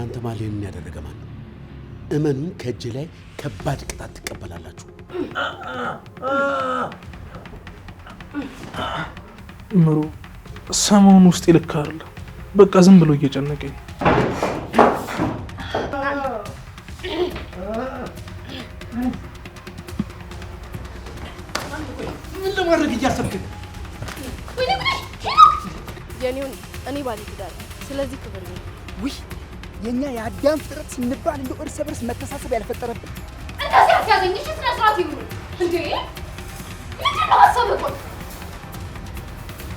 ከእናንተ ማን ያደረገ ማን ነው? እመኑን ከእጄ ላይ ከባድ ቅጣት ትቀበላላችሁ። ምሩ ሰሞኑን ውስጥ ይልካል። በቃ ዝም ብሎ እየጨነቀኝ ምን ለማድረግ እያሰብክ ነው? የኔውን እኔ ባለ ትዳር ስለዚህ ክብር ነው። ውይ የኛ የአዳም ፍጥረት ስንባል እንደው እርስ በርስ መተሳሰብ ያልፈጠረብን እንደዚህ አስያዘኝ። እሺ ስነ ስርዓት ይሁን እንዴ! ምንድነው ሀሳብህ?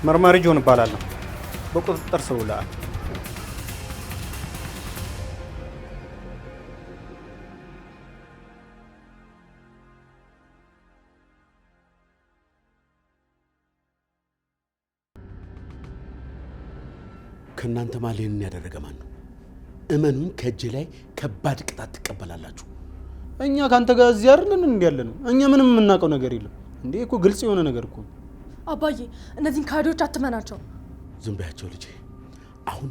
መርማሪ ጆን እባላለሁ። በቁጥጥር ስር ውለሃል። ከእናንተ ማን ያደረገ ማን ነው? እመኑን ከእጄ ላይ ከባድ ቅጣት ትቀበላላችሁ። እኛ ካንተ ጋር እዚህ አይደለን እንዴ ያለነው? እኛ ምንም የምናውቀው ነገር የለም እንዴ እኮ ግልጽ የሆነ ነገር እኮ። አባዬ እነዚህን ካዶች አትመናቸው። ዝም በያቸው ልጄ። አሁን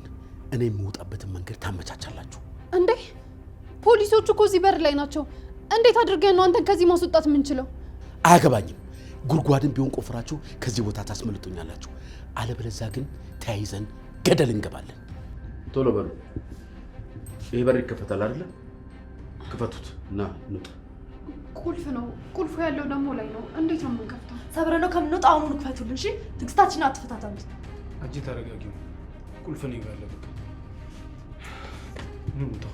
እኔ የምወጣበትን መንገድ ታመቻቻላችሁ እንዴ? ፖሊሶቹ እኮ እዚህ በር ላይ ናቸው። እንዴት አድርገን ነው አንተን ከዚህ ማስወጣት የምንችለው? አያገባኝም። ጉድጓድን ቢሆን ቆፍራችሁ ከዚህ ቦታ ታስመልጡኛላችሁ። አለበለዚያ ግን ተያይዘን ገደል እንገባለን። ቶሎ በሉ። ይሄ በር ይከፈታል አይደለ? ክፈቱት እና እንውጣ። ቁልፍ ነው። ቁልፉ ያለው ደግሞ ላይ ነው። እንዴት ነው የምንከፍተው? ሰብረ ነው ከምንወጣ አሁኑኑ ክፈቱልን። እሺ ትግስታችንን አትፈታተኑት። አንቺ ተረጋጊው። ቁልፍ ነው ያለው። በቃ እንውጣ።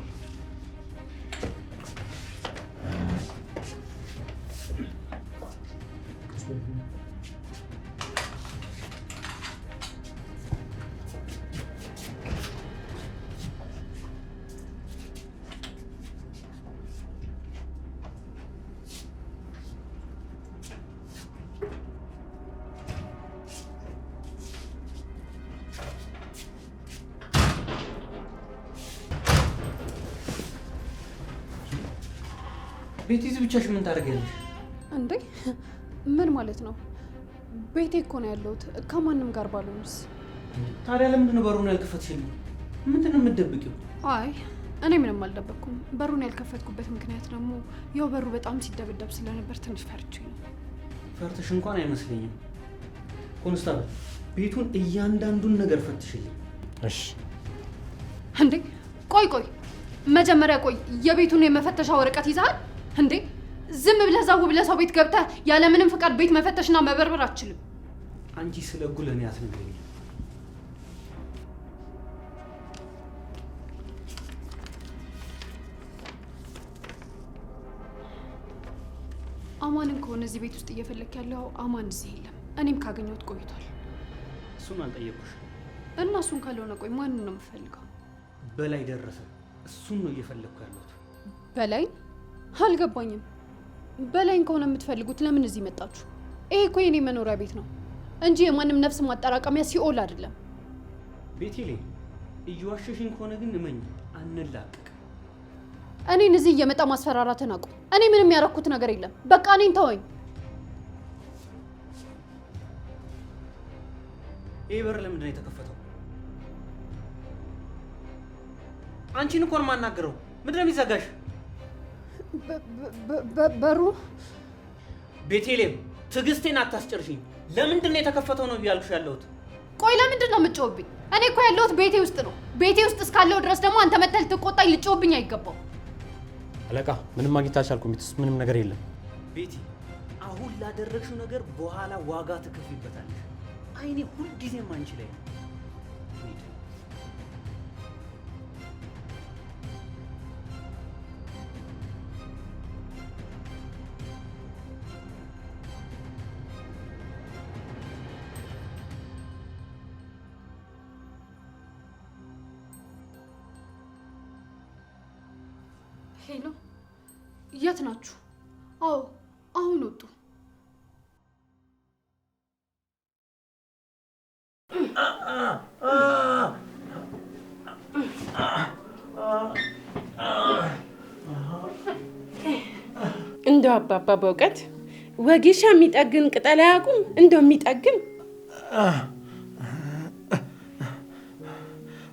ቤቲ እዚህ ብቻሽን ምን ታደርጊያለሽ እንዴ? ምን ማለት ነው? ቤቴ እኮ ነው ያለሁት። ከማንም ጋር ባልሆንስ? ታዲያ ለምንድን ነው በሩን ያልከፈትሽልኝ? ምንድን ነው የምትደብቂው? አይ እኔ ምንም አልደበቅኩም። በሩን ያልከፈትኩበት ምክንያት ደግሞ ያው በሩ በጣም ሲደበደብ ስለነበር ትንሽ ፈርቼ ነው። ፈርተሽ እንኳን አይመስለኝም። ኮንስታብል ቤቱን እያንዳንዱን ነገር ፈትሽልኝ። እሺ። እንዴ ቆይ መጀመሪያ ቆይ፣ የቤቱን የመፈተሻ ወረቀት ይዘሃል እንዴ? ዝም ብለህ ዛው ብለህ ሰው ቤት ገብተህ ያለምንም ፍቃድ ቤት መፈተሽና መበርበር አትችልም። አንቺ ስለ ጉለኔ አትነግሪኝ። አማንን ከሆነ እዚህ ቤት ውስጥ እየፈለክ ያለው አማን እዚህ የለም። እኔም ካገኘሁት ቆይቷል። እሱን አልጠየቁሽ እና እሱን ካልሆነ ቆይ ማንን ነው የምፈልገው? በላይ ደረሰ። እሱን ነው እየፈለግኩ ያለሁት። በላይ? አልገባኝም። በላይን ከሆነ የምትፈልጉት ለምን እዚህ መጣችሁ? ይሄ እኮ የኔ መኖሪያ ቤት ነው እንጂ የማንም ነፍስ ማጠራቀሚያ ሲኦል አይደለም። ቤቴሌ እየዋሸሽኝ ከሆነ ግን እመኝ አንላቀቅ። እኔን እዚህ እየመጣ ማስፈራራትን አቁም። እኔ ምንም ያረኩት ነገር የለም። በቃ እኔን ተወኝ። ይሄ በር ለምንድን ነው የተከፈተው? አንቺን እኮ ነው የማናገረው። ምንድን ነው የሚዘጋሽ? በሩ ቤቴሌም ትዕግስቴን አታስጨርሽኝ። ለምንድን ነው የተከፈተው ነው እያልኩሽ ያለሁት። ቆይ ለምንድን ነው የምትጮህብኝ? እኔ እኮ ያለሁት ቤቴ ውስጥ ነው። ቤቴ ውስጥ እስካለው ድረስ ደግሞ አንተ መተህ ልትቆጣኝ ልትጮህብኝ አይገባው። አለቃ ምንም ማግኘት አልቻልኩም። ቤት ውስጥ ምንም ነገር የለም። ቤቲ አሁን ላደረግሽው ነገር በኋላ ዋጋ ትከፍይበታለሽ። አይኔ ሁልጊዜም አንቺ ላይ ነው። ሄሎ፣ የት ናችሁ? አዎ አሁን ወጡ። እንደው አባባ በእውቀት ወጌሻ የሚጠግን ቅጠል አያውቁም። እንደው የሚጠግን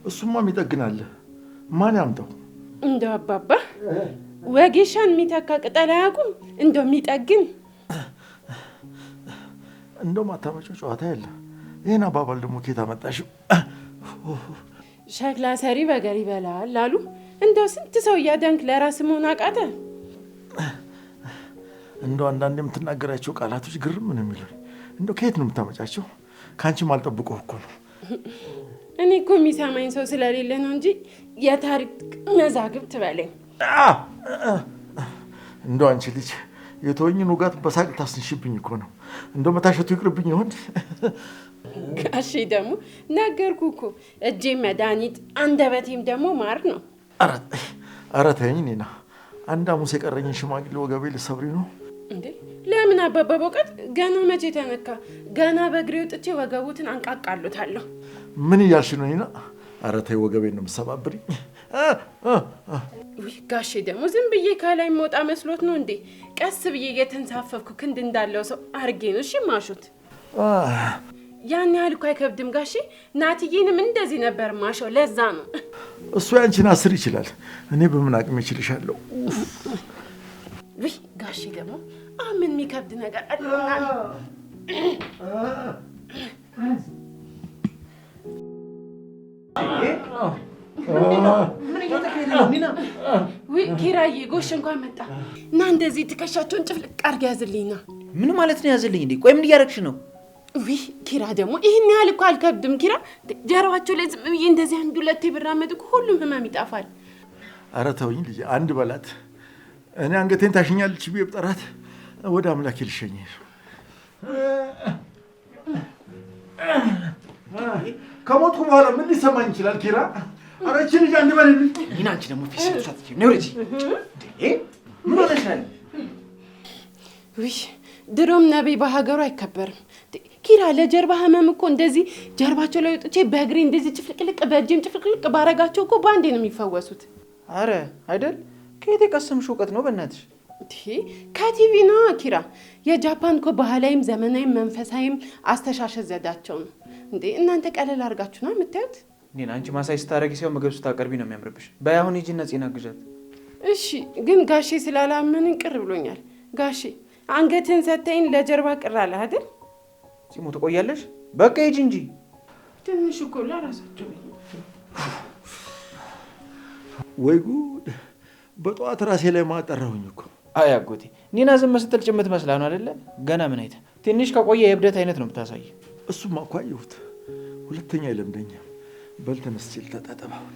እሱማ የሚጠግን አለ። ማን ያምጣው? እንደው አባባ ወጌሻን የሚተካ ቅጠል አያውቁም? እንደው የሚጠግን እንደው ማታመጪው ጨዋታ የለ። ይሄን አባባል ደግሞ ኬት አመጣሽው? ሸክላ ሰሪ በገር ይበላል አሉ። እንደው ስንት ሰው እያዳንክ ለራስ መሆን አቃተ? እንደው አንዳንዴ የምትናገራቸው ቃላቶች ግርም ነው የሚሉኝ። እንደው ከየት ነው የምታመጫቸው? ከአንቺም አልጠብቀው እኮ ነው። እኔ እኮ የሚሰማኝ ሰው ስለሌለ ነው እንጂ የታሪክ መዛግብት በለኝ። እንደው አንቺ ልጅ የተወኝን ውጋት በሳቅ ታስንሽብኝ እኮ ነው። እንደው መታሸቱ ይቅርብኝ ይሆን? ጋሼ ደግሞ ነገርኩ እኮ እጄ መድኃኒት አንደበቴም ደግሞ ማር ነው። ኧረ ተይኝ ኒና፣ አንድ ሐሙስ የቀረኝን ሽማግሌ ወገቤ ልሰብሪ ነው እንዴ? ለምን አባባ በእውቀት ገና መቼ ተነካ? ገና በእግሬ ወጥቼ ወገቡትን አንቃቃሉታለሁ። ምን እያልሽ ነው ኒና? ኧረ ተይ ወገቤን ነው የምትሰባብሪኝ። ጋሼ ደግሞ ዝም ብዬ ከላይ መውጣ መስሎት ነው እንዴ? ቀስ ብዬ እየተንሳፈፍኩ ክንድ እንዳለው ሰው አርጌ ነው እሺ ማሹት። ያን ያህል እኮ አይከብድም ጋሼ። ናትዬንም እንደዚህ ነበር ማሸው። ለዛ ነው እሱ ያንቺን 10 ይችላል። እኔ በምን አቅም ይችልሻለሁ? ጋሼ ደግሞ ምን የሚከብድ ነገር አለና ኪራዬ ጎሽ እንኳን መጣ እና እንደዚህ ትከሻቸውን ጭፍልቅ አድርግ ያዝልኝና። ምን ማለት ነው ያዝልኝ እንዴ? ቆይ ምን እያደረግሽ ነው? ኪራ ደግሞ ይህን ያህል እኮ አልከብድም። ኪራ ጀርባቸው ላይ ዝም ብዬ እንደዚህ አንድ ሁለቴ ብራመድ እኮ ሁሉም ህመም ይጠፋል። ኧረ ተውኝ ልጄ፣ አንድ በላት። እኔ አንገቴን ታሽኛለች ብዬ ብጠራት ወደ አምላኬ ልሸኝ። ከሞትኩ በኋላ ምን ሊሰማኝ ይችላል ኪራ? ኧረ እቺ ልጅ አንድ በልልኝ። ኒና አንቺ ደግሞ ፊት ሰጥቷት ነው ረጂ። ምን ሆነሻል? ድሮም ነብይ በሀገሩ አይከበርም። ኪራ ለጀርባ ህመም እኮ እንደዚህ ጀርባቸው ላይ ወጥቼ በእግሬ እንደዚህ ጭፍልቅልቅ በእጄም ጭፍልቅልቅ ባረጋቸው እኮ በአንዴ ነው የሚፈወሱት። አረ አይደል? ከየት የቀሰምሽ እውቀት ነው በእናትሽ? ከቲቪ ነው ኪራ። የጃፓን እኮ ባህላዊም ዘመናዊም መንፈሳዊም አስተሻሸት ዘዳቸው ነው እንዴ። እናንተ ቀለል አድርጋችሁ ነው የምታዩት። ኔና አንቺ ማሳይ ስታረጊ ሲሆን ምግብ ስታቀርቢ ነው የሚያምርብሽ። በአሁን ሂጂና ጺና ግዣት። እሺ ግን ጋሼ ስላላመንን ቅር ብሎኛል። ጋሼ አንገትን ሰተኝ ለጀርባ ቅር አለ አይደል? ጺሙ ትቆያለሽ። በቃ ሂጂ እንጂ ትንሽ እኮ ለራሳቸው። ወይ ጉድ! በጠዋት ራሴ ላይ ማጠራሁኝ እኮ። አይ አጎቴ፣ ኒና ዝም ስትል ጭምት መስላ ነው አይደለ? ገና ምን አይተ ትንሽ ከቆየ የእብደት አይነት ነው የምታሳይ። እሱማ እኮ አየሁት። ሁለተኛ አይለምደኝም። በል ተነስ ሲል ተጣጣባውን።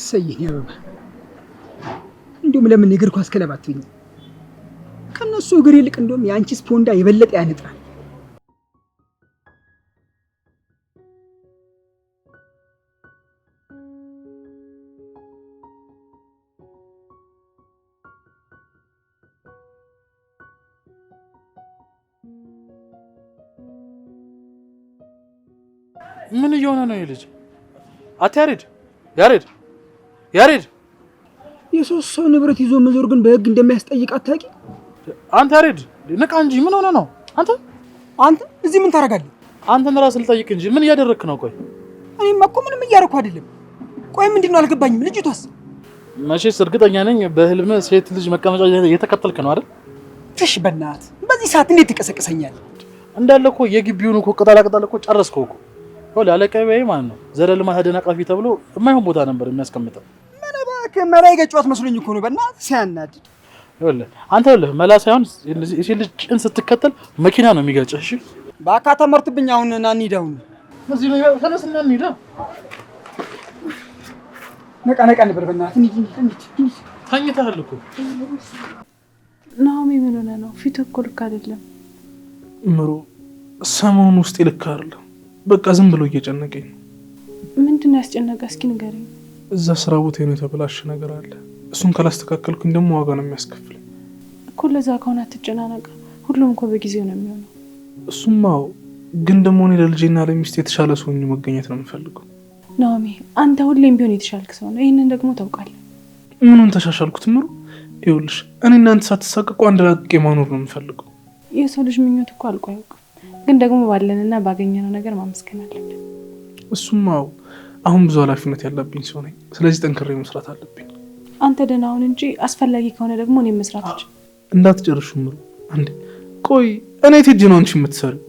ሰይህ ያበባ እንደውም ለምን እግር ኳስ ክለብ አትይኝ? ከነሱ እግር ይልቅ እንደውም የአንቺ ስፖንዳ የበለጠ ያነጥራል። ምን እየሆነ ነው ይልጅ? አትያሬድ ያሬድ የሶስት ሰው ንብረት ይዞ መዞር ግን በህግ እንደሚያስጠይቅ አታውቂ? አንተ ያሬድ ንቃ እንጂ ምን ሆነ ነው? አንተ እዚህ ምን ታደርጋለህ? አንተን ራስህ ልጠይቅ እንጂ ምን እያደረክ ነው? ቆይ እኔማ እኮ ምንም እያደረኩ አይደለም። ቆይ ምንድነው አልገባኝም። ልጅቷስ? መቼስ እርግጠኛ ነኝ በህልም ሴት ልጅ መቀመጫ እየተከተልክ ነው አይደል? ትሽ በእናትህ በዚህ ሰዓት እንዴት ትቀሰቅሰኛለህ? እንዳለ እኮ የግቢውን እኮ ቅጠላ ቅጠል እኮ ጨረስከው እኮ። ወላ አለቀበይ ማለት ነው። ዘረልማ አደናቃፊ ተብሎ የማይሆን ቦታ ነበር የሚያስቀምጠው። ምን እባክህ መላይ ገጫዋት መስሎኝ እኮ ነው። በእናትህ ሲያናድድ። ይኸውልህ አንተ መላ ሳይሆን የሴት ልጅ ጭን ስትከተል መኪና ነው የሚገጭህ። እሺ በአካ ተመርትብኝ። አሁን ና እንሂድ። አሁን እዚህ ነው ተነስና እንሂድ። ነቃ ነበር። በእናትህ እንሂድ። ተኝተሃል እኮ ናሆሚ። ምን ሆነ ነው? ፊት እኮ ልክ አይደለም። ምሩ ሰሞኑን ውስጥ ልክ አይደለም። በቃ ዝም ብሎ እየጨነቀኝ ነው። ምንድነው ያስጨነቀ? እስኪ ንገረኝ። እዛ ስራ ቦታ ነው የተበላሸ ነገር አለ። እሱን ካላስተካከልኩኝ ደግሞ ዋጋ ነው የሚያስከፍለኝ እኮ። ለዛ ከሆነ አትጨናነቅ። ሁሉም እኮ በጊዜው ነው የሚሆነው። እሱማው ግን ደግሞ እኔ ለልጄና ለሚስት የተሻለ ሰው ሆኜ መገኘት ነው የምፈልገው። ናኦሚ አንተ ሁሌም ቢሆን የተሻልክ ሰው ነው። ይህንን ደግሞ ታውቃለህ። ምኑን ተሻሻልኩት ምሩ? ይኸውልሽ እኔ እናንተ ሳትሳቀቁ አንድ ላቅቄ ማኖር ነው የምፈልገው። የሰው ልጅ ምኞት እኮ አልቆ አያውቅም። ግን ደግሞ ባለንና ባገኘነው ነገር ማመስገን አለብን። እሱማ አሁን ብዙ ኃላፊነት ያለብኝ ሰው ነኝ። ስለዚህ ጠንክሬ መስራት አለብኝ። አንተ ደህና ሁን እንጂ አስፈላጊ ከሆነ ደግሞ እኔ መስራት እችል። እንዳትጨርሹ ምሩ። አንዴ ቆይ እኔ የት ሄጄ ነው አንቺ የምትሰሪው?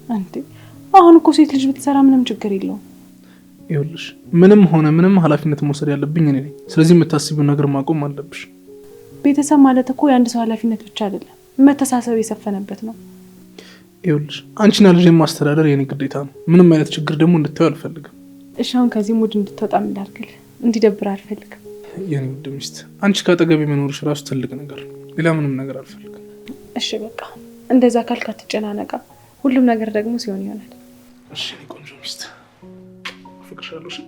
አንዴ አሁን እኮ ሴት ልጅ ብትሰራ ምንም ችግር የለውም። ይኸውልሽ ምንም ሆነ ምንም ኃላፊነት መውሰድ ያለብኝ እኔ ነኝ። ስለዚህ የምታስቢው ነገር ማቆም አለብሽ። ቤተሰብ ማለት እኮ የአንድ ሰው ኃላፊነት ብቻ አይደለም፣ መተሳሰብ የሰፈነበት ነው። ይኸውልሽ አንቺና ልጄን ማስተዳደር የኔ ግዴታ ነው። ምንም አይነት ችግር ደግሞ እንድታዩ አልፈልግም። እሺ አሁን ከዚህ ሙድ እንድትወጣ ምን ላድርግልህ? እንዲደብር አልፈልግም። የኔ ውድ ሚስት አንቺ ካጠገቤ መኖርሽ ራሱ ትልቅ ነገር ነው። ሌላ ምንም ነገር አልፈልግም። እሺ በቃ እንደዛ ካልክ አትጨናነቃ። ሁሉም ነገር ደግሞ ሲሆን ይሆናል። እሺ የኔ ቆንጆ ሚስት አፍቅርሻለሁ። እሺ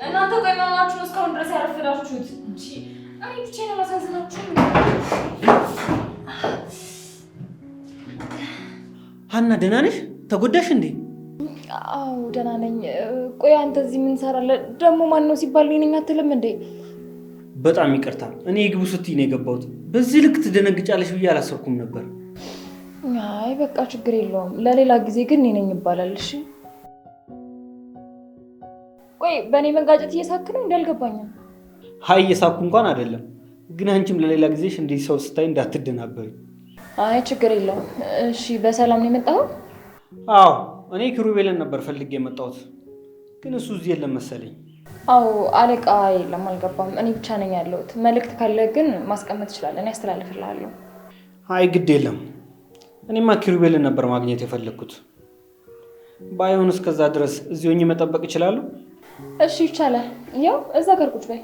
እናንተ ቆይ ማናችሁ ነው እስካሁን ድረስ ያረፈዳችሁት? እኔ ብቻዬን አላሳዝናችሁም? ሀና ደህና ነሽ? ተጎዳሽ እንዴ? አዎ ደህና ነኝ። ቆይ አንተ እዚህ ምን ሰራለህ? ደግሞ ማን ነው ሲባል እኔ ነኝ አትልም እንዴ? በጣም ይቅርታ፣ እኔ ግቡ ስትይ ነው የገባሁት። በዚህ ልክ ትደነግጫለሽ ብዬ አላሰብኩም ነበር። አይ በቃ ችግር የለውም። ለሌላ ጊዜ ግን እኔ ነኝ ይባላል። እሺ ቆይ በእኔ መጋጨት እየሳክ ነው? እንዳልገባኝም። ሀይ እየሳኩ እንኳን አይደለም፣ ግን አንቺም ለሌላ ጊዜሽ እንዲህ ሰው ስታይ እንዳትደናበሪ። አይ ችግር የለውም። እሺ በሰላም ነው የመጣኸው? አዎ እኔ ኪሩቤልን ነበር ፈልጌ የመጣሁት፣ ግን እሱ እዚህ የለም መሰለኝ። አዎ አለቃ የለም፣ አልገባም። እኔ ብቻ ነኝ ያለሁት። መልእክት ካለ ግን ማስቀመጥ ትችላለህ፣ እኔ አስተላልፍልሃለሁ። አይ ግድ የለም፣ እኔማ ኪሩቤልን ነበር ማግኘት የፈለግኩት። ባይሆን እስከዛ ድረስ እዚህ ሆኜ መጠበቅ እችላለሁ? እሺ ይቻላል። ያው እዛ ጋር ቁጭ በይ።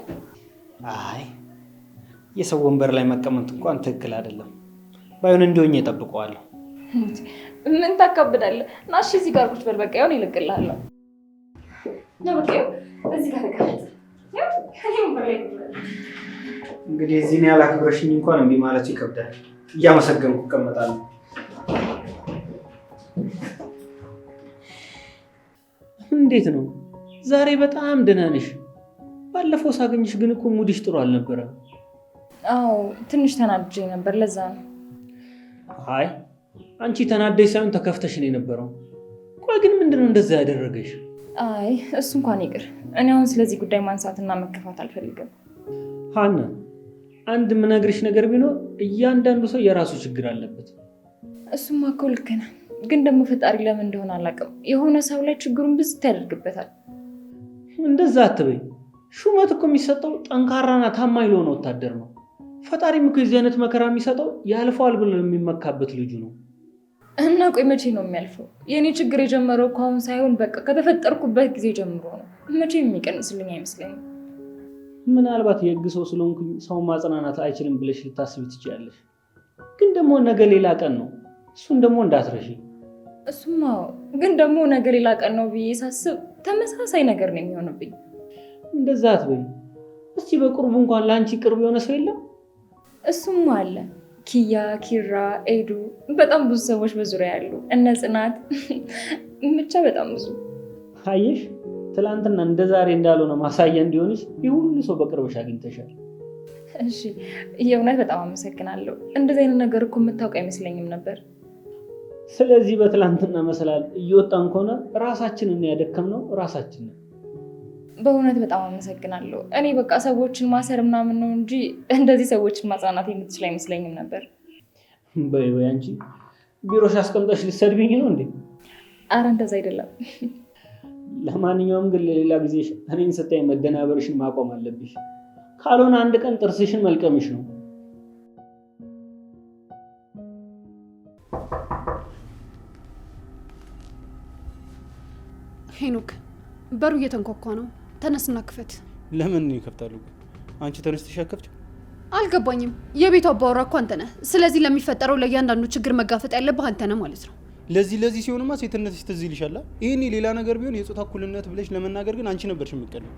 አይ የሰው ወንበር ላይ መቀመጥ እንኳን ትክክል አይደለም። ባይሆን እንደሆኜ እጠብቀዋለሁ። ምን ታካብዳለህ? ና እሺ እዚህ ጋር ቁጭ በል። በቃ ይሁን ይልቅልሃለሁ። ነው በቃ እዚህ ጋር ተቀመጥ። ያው እኔ ወንበር ላይ እንግዲህ እዚህ ነው ያላክብረሽኝ እንኳን እምቢ ማለት ይከብዳል። እያመሰገንኩ እቀመጣለሁ። እንዴት ነው ዛሬ? በጣም ደህና ነሽ? ባለፈው ሳገኝሽ ግን እኮ ሙድሽ ጥሩ አልነበረም። አዎ ትንሽ ተናድጄ ነበር፣ ለዛ ነው። አይ አንቺ ተናደሽ ሳይሆን ተከፍተሽ ነው የነበረው። ቆይ ግን ምንድነው እንደዛ ያደረገሽ? አይ እሱ እንኳን ይቅር። እኔ አሁን ስለዚህ ጉዳይ ማንሳትና መከፋት አልፈልግም። ሀና አንድ የምነግርሽ ነገር ቢኖር እያንዳንዱ ሰው የራሱ ችግር አለበት። እሱማ እኮ ልክ ነህ፣ ግን ደግሞ ፈጣሪ ለምን እንደሆነ አላውቅም፣ የሆነ ሰው ላይ ችግሩን ብዝት ያደርግበታል። እንደዛ አትበይ። ሹመት እኮ የሚሰጠው ጠንካራና ታማኝ ለሆነ ወታደር ነው። ፈጣሪም እኮ የዚህ አይነት መከራ የሚሰጠው ያልፈዋል ብሎ የሚመካበት ልጁ ነው። እና ቆይ መቼ ነው የሚያልፈው? የእኔ ችግር የጀመረው እኮ አሁን ሳይሆን በቃ ከተፈጠርኩበት ጊዜ ጀምሮ ነው። መቼ የሚቀንስልኝ አይመስለኝም። ምናልባት የህግ ሰው ስለሆንኩኝ ሰው ማጽናናት አይችልም ብለሽ ልታስቢ ትችያለሽ። ግን ደግሞ ነገ ሌላ ቀን ነው። እሱን ደግሞ እንዳትረሺ። እሱማ ግን ደግሞ ነገ ሌላ ቀን ነው ብዬ ሳስብ ተመሳሳይ ነገር ነው የሚሆንብኝ። እንደዛ አትበይ። እስቲ በቅርቡ እንኳን ለአንቺ ቅርብ የሆነ ሰው የለም? እሱማ አለ። ኪያ፣ ኪራ፣ ኤዱ፣ በጣም ብዙ ሰዎች በዙሪያ ያሉ፣ እነ ጽናት፣ ብቻ በጣም ብዙ። አየሽ፣ ትላንትና እንደ ዛሬ እንዳልሆነ ማሳያ እንዲሆንሽ የሁሉ ሰው በቅርብሽ አግኝተሻል። እሺ የእውነት በጣም አመሰግናለሁ። እንደዚህ አይነት ነገር እኮ የምታውቅ አይመስለኝም ነበር። ስለዚህ በትላንትና መሰላል እየወጣን ከሆነ ራሳችንን ያደከምነው ራሳችንን። በእውነት በጣም አመሰግናለሁ። እኔ በቃ ሰዎችን ማሰር ምናምን ነው እንጂ እንደዚህ ሰዎችን ማጽናናት የምትችል አይመስለኝም ነበር። በይ አንቺ ቢሮሽ አስቀምጠሽ ልትሰድቢኝ ነው እንዴ? አረ እንደዛ አይደለም። ለማንኛውም ግን ለሌላ ጊዜ እኔን ስታይ መደናበርሽን ማቆም አለብሽ። ካልሆነ አንድ ቀን ጥርስሽን መልቀምሽ ነው። ሄኖክ በሩ እየተንኳኳ ነው። ተነስና ክፈት። ለምን ነው ይከፍታሉ? አንቺ ተነስተሽ አከፍቺው? አልገባኝም። የቤቱ አባወራ እኮ አንተ ነህ። ስለዚህ ለሚፈጠረው ለእያንዳንዱ ችግር መጋፈጥ ያለብህ አንተ ነህ ማለት ነው። ለዚህ ሲሆንማ ሴትነትሽ ትዝ ይልሻል። ይሄኔ ሌላ ነገር ቢሆን የጾታ እኩልነት ብለሽ ለመናገር ግን አንቺ ነበርሽ የምትቀደው።